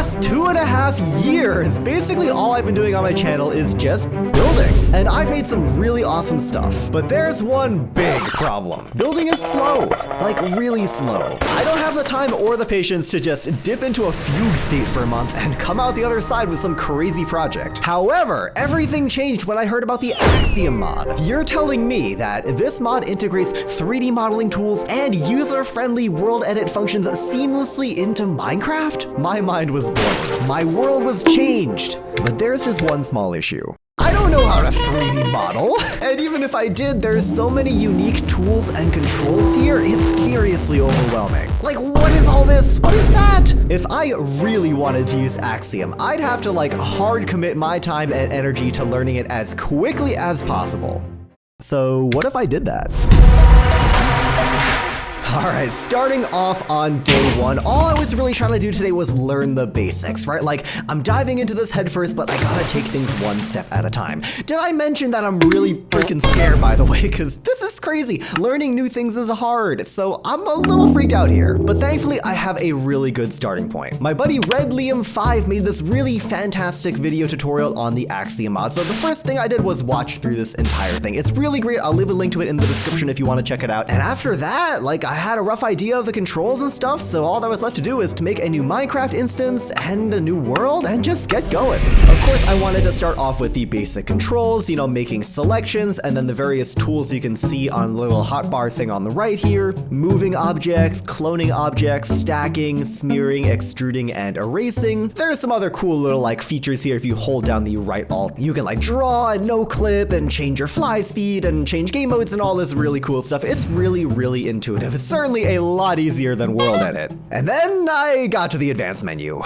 last 2.5 years, basically all I've been doing on my channel is just building. And I've made some really awesome stuff. But there's one big problem. Building is slow. Like, really slow. I don't have the time or the patience to just dip into a fugue state for a month and come out the other side with some crazy project. However, everything changed when I heard about the Axiom mod. You're telling me that this mod integrates 3D modeling tools and user-friendly WorldEdit functions seamlessly into Minecraft? My mind was blown. My world was changed. But there's just one small issue. I don't know how to 3D model, and even if I did, there's so many unique tools and controls here, it's seriously overwhelming. Like, what is all this? What is that? If I really wanted to use Axiom, I'd have to like hard commit my time and energy to learning it as quickly as possible. So what if I did that? Alright, starting off on day one, all I was really trying to do today was learn the basics, right? Like, I'm diving into this head first, but I gotta take things one step at a time. Did I mention that I'm really freaking scared, by the way? Because this is crazy. Learning new things is hard, so I'm a little freaked out here. But thankfully, I have a really good starting point. My buddy RedLiam5 made this really fantastic video tutorial on the Axiom mod, so the first thing I did was watch through this entire thing. It's really great. I'll leave a link to it in the description if you want to check it out. And after that, like, I had a rough idea of the controls and stuff, so all that was left to do is to make a new Minecraft instance and a new world and just get going. Of course, I wanted to start off with the basic controls, you know, making selections, and then the various tools you can see on the little hotbar thing on the right here, moving objects, cloning objects, stacking, smearing, extruding, and erasing. There's some other cool little like features here. If you hold down the right alt, you can like draw and no clip and change your fly speed and change game modes and all this really cool stuff. It's really, really intuitive. It's certainly a lot easier than WorldEdit. And then I got to the advanced menu.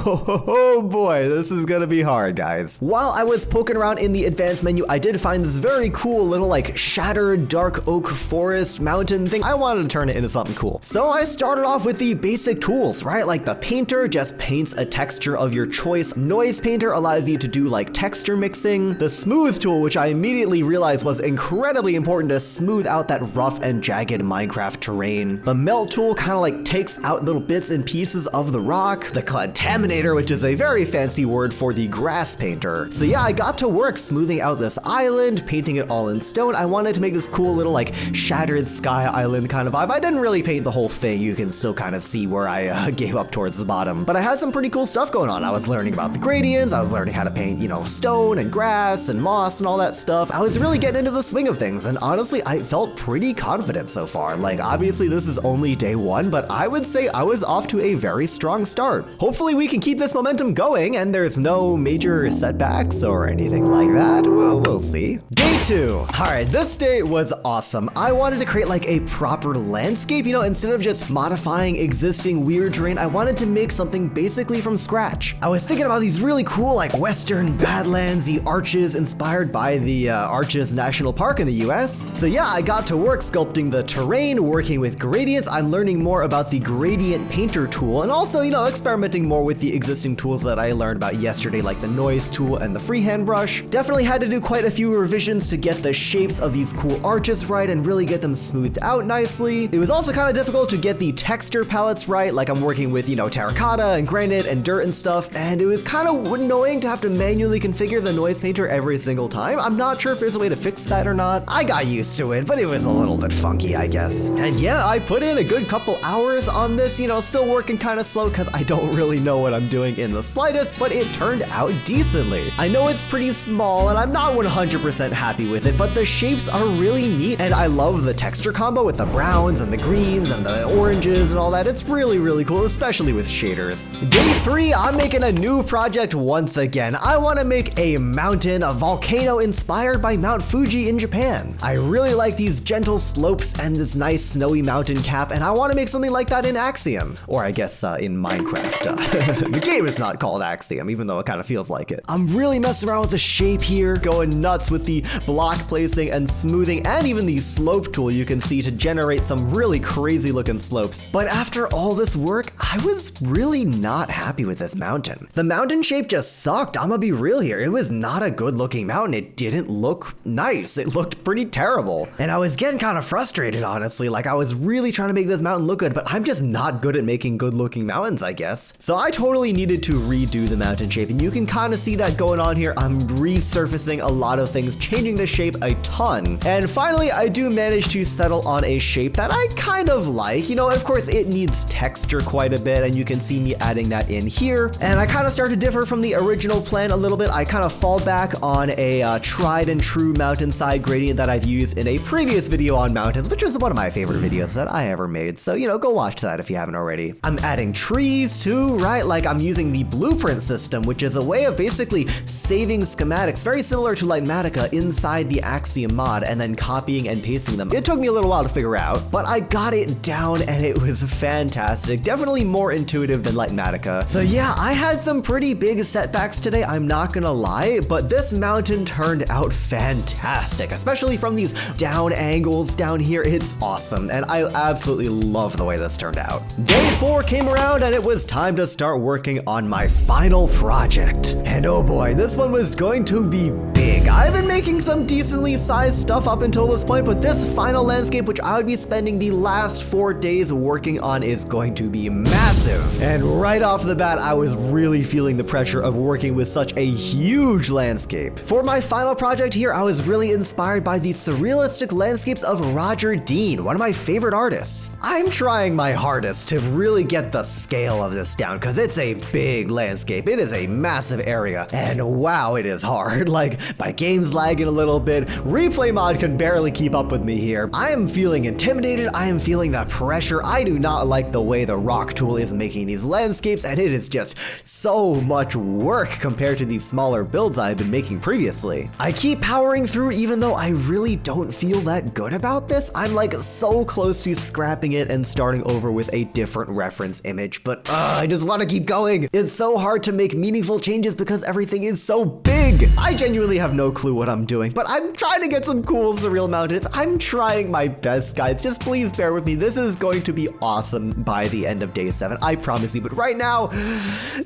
Oh boy, this is gonna be hard, guys. While I was poking around in the advanced menu, I did find this very cool little like shattered dark oak forest mountain thing. I wanted to turn it into something cool. So I started off with the basic tools, right? Like the painter just paints a texture of your choice. Noise painter allows you to do like texture mixing. The smooth tool, which I immediately realized was incredibly important to smooth out that rough and jagged Minecraft terrain. The melt tool kind of like takes out little bits and pieces of the rock. The contaminator, which is a very fancy word for the grass painter. So yeah, I got to work smoothing out this island, painting it all in stone. I wanted to make this cool little like shattered sky island kind of vibe. I didn't really paint the whole thing. You can still kind of see where I gave up towards the bottom. But I had some pretty cool stuff going on. I was learning about the gradients. I was learning how to paint, you know, stone and grass and moss and all that stuff. I was really getting into the swing of things. And honestly, I felt pretty confident so far. Like, obviously this is only day one, but I would say I was off to a very strong start. Hopefully we can keep this momentum going and there's no major setbacks or anything like that. Well, we'll see. Day two. All right, this day was awesome. I wanted to create like a proper landscape, you know, instead of just modifying existing weird terrain, I wanted to make something basically from scratch. I was thinking about these really cool like Western Badlands-y arches inspired by the Arches National Park in the US. So yeah, I got to work sculpting the terrain, working with gradients. I'm learning more about the gradient painter tool and also, you know, experimenting more with the existing tools that I learned about yesterday, like the noise tool and the freehand brush. Definitely had to do quite a few revisions to get the shapes of these cool arches right and really get them smoothed out nicely. It was also kind of difficult to get the texture palettes right, like I'm working with, you know, terracotta and granite and dirt and stuff, and it was kind of annoying to have to manually configure the noise painter every single time. I'm not sure if there's a way to fix that or not. I got used to it, but it was a little bit funky, I guess. And yeah, I put in a good couple hours on this, you know, still working kind of slow because I don't really know what I'm doing in the slightest, but it turned out decently. I know it's pretty small and I'm not 100% happy with it, but the shapes are really neat and I love the texture combo with the browns and the greens and the oranges and all that. It's really, really cool, especially with shaders. Day three, I'm making a new project once again. I want to make a mountain, a volcano inspired by Mount Fuji in Japan. I really like these gentle slopes and this nice snowy mountain cap, and I want to make something like that in Axiom, or I guess in Minecraft. The game is not called Axiom, even though it kind of feels like it. I'm really messing around with the shape here, going nuts with the block placing and smoothing, and even the slope tool you can see to generate some really crazy looking slopes. But after all this work, I was really not happy with this mountain. The mountain shape just sucked. I'm gonna be real here. It was not a good looking mountain. It didn't look nice. It looked pretty terrible. And I was getting kind of frustrated, honestly. Like I was really trying to make this mountain look good, but I'm just not good at making good looking mountains, I guess. So I totally needed to redo the mountain shape, and you can kind of see that going on here. I'm resurfacing a lot of things, changing the shape a ton. And finally, I do manage to settle on a shape that I kind of like. You know, of course, it needs texture quite a bit, and you can see me adding that in here. And I kind of start to differ from the original plan a little bit. I kind of fall back on a tried and true mountainside gradient that I've used in a previous video on mountains, which was one of my favorite videos that I ever made. So, you know, go watch that if you haven't already. I'm adding trees too, right? Like I'm using the blueprint system, which is a way of basically saving schematics, very similar to Litematica inside the Axiom mod, and then copying and pasting them. It took me a little while to figure out, but I got it down and it was fantastic. Definitely more intuitive than Litematica. So yeah, I had some pretty big setbacks today, I'm not gonna lie, but this mountain turned out fantastic, especially from these down angles down here. It's awesome, and I absolutely love the way this turned out. Day 4 came around and it was time to start working on my final project. And oh boy, this one was going to be big. I've been making some decently sized stuff up until this point, but this final landscape, which I would be spending the last 4 days working on, is going to be massive. And right off the bat, I was really feeling the pressure of working with such a huge landscape. For my final project here, I was really inspired by the surrealistic landscapes of Roger Dean, one of my favorite artists. I'm trying my hardest to really get the scale of this down, because it's a big landscape. It is a massive area, and wow, it is hard. Like, my game's lagging a little bit. Replay mod can barely keep up with me here. I am feeling intimidated. I am feeling that pressure. I do not like the way the rock tool is making these landscapes, and it is just so much work compared to these smaller builds I've been making previously. I keep powering through even though I really don't feel that good about this. I'm like so close to scrapping it and starting over with a different reference image, but I just want to keep going. It's so hard to make meaningful changes because everything is so big. I genuinely have no clue what I'm doing, but I'm trying to get some cool surreal mountains. I'm trying my best, guys. Just please bear with me. This is going to be awesome by the end of day 7. I promise you, but right now,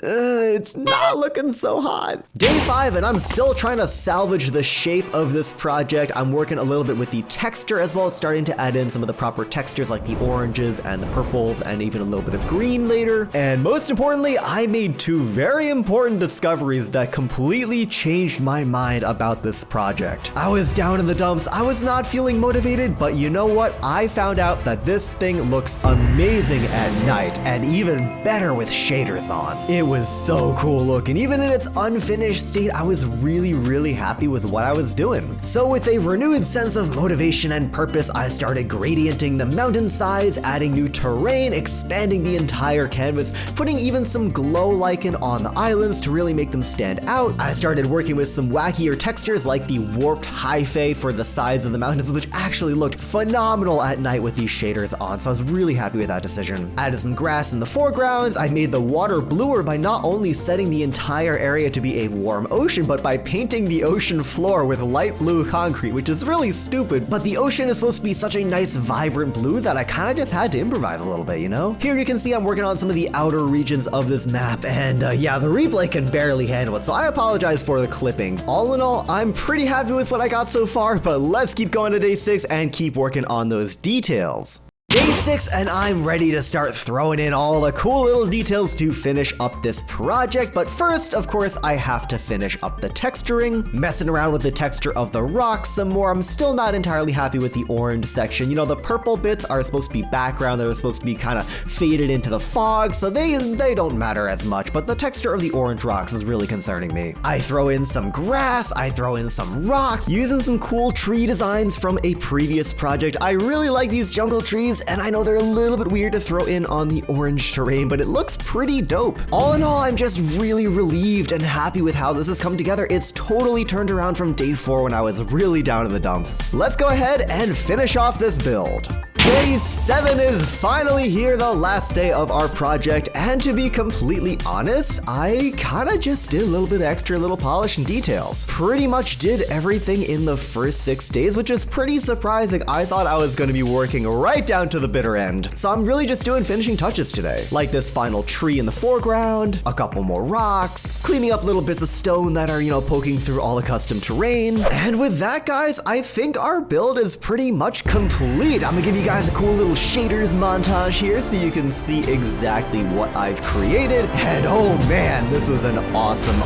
it's not looking so hot. Day 5, and I'm still trying to salvage the shape of this project. I'm working a little bit with the texture as well as starting to add in some of the proper textures like the oranges and the purples and even a little bit of green later. And most importantly, I made 2 very important discoveries that completely changed my mind about this project. I was down in the dumps. I was not feeling motivated, but you know what? I found out that this thing looks amazing at night and even better with shaders on. It was so cool looking. Even in its unfinished state, I was really happy with what I was doing. So with a renewed sense of motivation and purpose, I started gradienting the mountain size, adding new terrain, expanding the entire canvas, putting even some glow lichen on the islands to really make them stand out. I started working with some wackier textures like the warped hyphae for the sides of the mountains, which actually looked phenomenal at night with these shaders on, so I was really happy with that decision. I added some grass in the foregrounds. I made the water bluer by not only setting the entire area to be a warm ocean, but by painting the ocean floor with light blue concrete, which is really stupid, but the ocean is supposed to be such a nice vibrant blue that I kind of just had to improvise a little bit, you know? Here you can see I'm working on some of the outer regions of this map, and yeah, the replay can barely handle it, so I apologize for the clipping. All in all, I'm pretty happy with what I got so far, but let's keep going to day 6 and keep working on those details. Day 6, and I'm ready to start throwing in all the cool little details to finish up this project, but first, of course, I have to finish up the texturing, messing around with the texture of the rocks some more. I'm still not entirely happy with the orange section. You know, the purple bits are supposed to be background, they're supposed to be kind of faded into the fog, so they don't matter as much, but the texture of the orange rocks is really concerning me. I throw in some grass, I throw in some rocks, using some cool tree designs from a previous project. I really like these jungle trees, and I know they're a little bit weird to throw in on the orange terrain, but it looks pretty dope. All in all, I'm just really relieved and happy with how this has come together. It's totally turned around from day 4 when I was really down in the dumps. Let's go ahead and finish off this build. Day 7 is finally here, the last day of our project, and to be completely honest, I kinda just did a little bit extra little polish and details. Pretty much did everything in the first 6 days, which is pretty surprising. I thought I was gonna be working right down to the bitter end. So I'm really just doing finishing touches today, like this final tree in the foreground, a couple more rocks, cleaning up little bits of stone that are, you know, poking through all the custom terrain. And with that, guys, I think our build is pretty much complete. I'm gonna give you guys guys a cool little shaders montage here so you can see exactly what I've created. And oh man, this was an awesome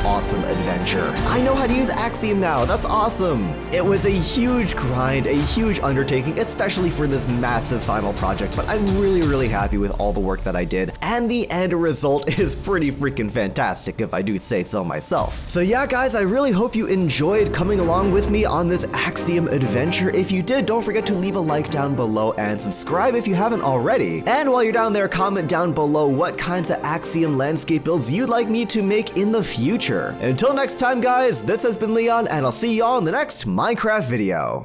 adventure. I know how to use Axiom now. That's awesome. It was a huge grind, a huge undertaking, especially for this massive final project, but I'm really happy with all the work that I did, and the end result is pretty freaking fantastic if I do say so myself. So yeah guys, I really hope you enjoyed coming along with me on this Axiom adventure. If you did, don't forget to leave a like down below and subscribe if you haven't already. And while you're down there, comment down below what kinds of Axiom landscape builds you'd like me to make in the future. Until next time guys, this has been Leon, and I'll see y'all in the next Minecraft video.